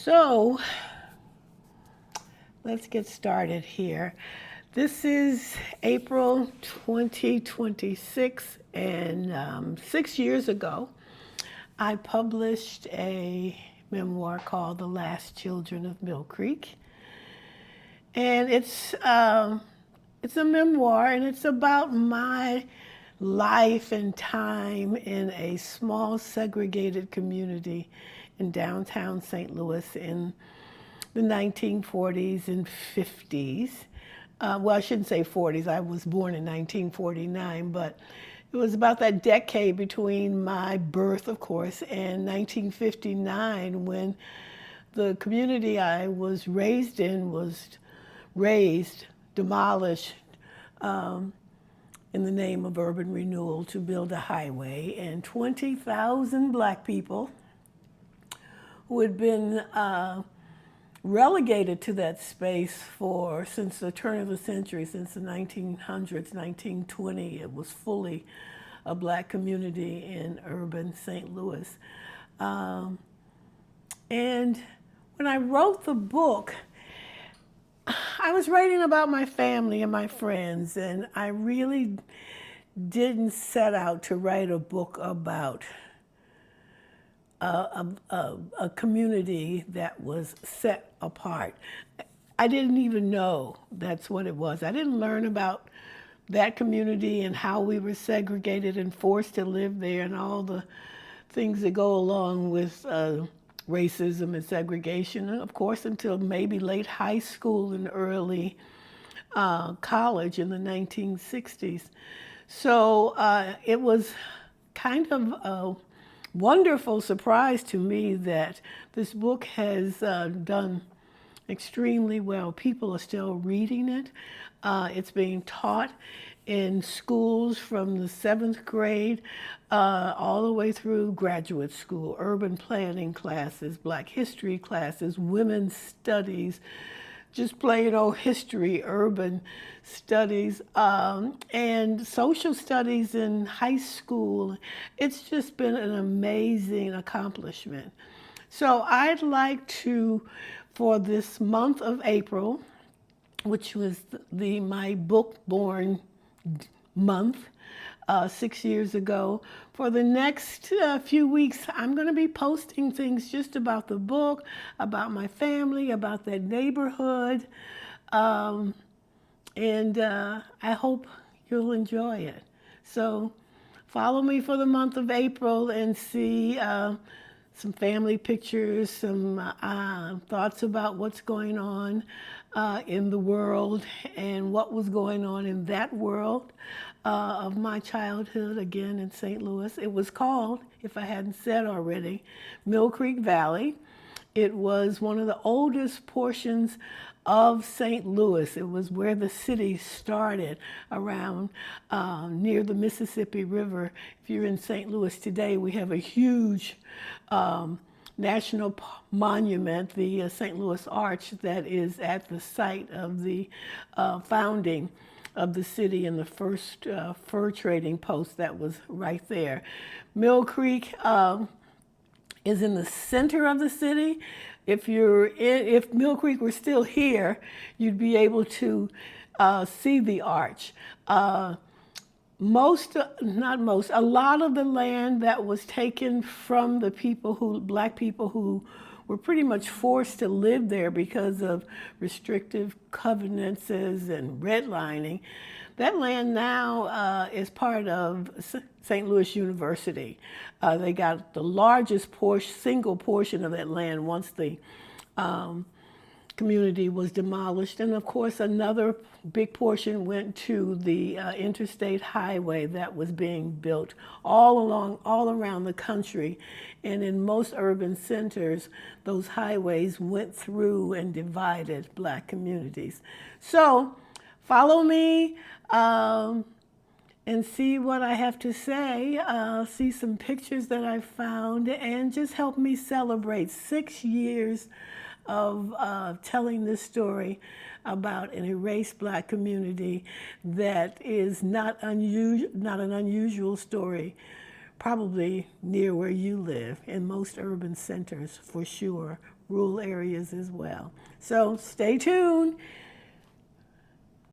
So let's get started here. This is April 2026, and 6 years ago, I published a memoir called The Last Children of Mill Creek. And it's a memoir, and it's about my life and time in a small segregated community in downtown St. Louis in the 1940s and 50s. Well, I shouldn't say 40s. I was born in 1949, but it was about that decade between my birth, of course, and 1959 when the community I was raised in was demolished in the name of urban renewal to build a highway, and 20,000 black people who had been relegated to that space since the turn of the century, since the 1900s, 1920. It was fully a black community in urban St. Louis. And when I wrote the book, I was writing about my family and my friends, and I really didn't set out to write a book about a community that was set apart. I didn't even know that's what it was. I didn't learn about that community and how we were segregated and forced to live there and all the things that go along with racism and segregation, of course, until maybe late high school and early college in the 1960s. So it was kind of a wonderful surprise to me that this book has done extremely well. People are still reading it. It's being taught in schools from the 7th grade all the way through graduate school, urban planning classes, black history classes, women's studies, just plain old history, urban studies, and social studies in high school. It's just been an amazing accomplishment. So I'd like to, for this month of April, which was my book-born month 6 years ago, for the next few weeks, I'm going to be posting things just about the book, about my family, about that neighborhood, and I hope you'll enjoy it. So follow me for the month of April and see some family pictures, some thoughts about what's going on in the world and what was going on in that world of my childhood, again, in St. Louis. It was called, if I hadn't said already, Mill Creek Valley. It was one of the oldest portions of St. Louis. It was where the city started, around near the Mississippi River. If you're in St. Louis today, we have a huge national monument, the St. Louis Arch, that is at the site of the founding of the city and the first fur trading post that was right there. Mill Creek is in the center of the city. If Mill Creek were still here, you'd be able to see the arch. A lot of the land that was taken from the black people who were pretty much forced to live there because of restrictive covenants and redlining, that land now is part of St. Louis University. They got the largest single portion of that land once the community was demolished. And of course, another big portion went to the interstate highway that was being built all around the country. And in most urban centers, those highways went through and divided black communities. So follow me and see what I have to say, see some pictures that I found, and just help me celebrate 6 years of telling this story about an erased black community that is not an unusual story probably near where you live, in most urban centers for sure, rural areas as well. So stay tuned.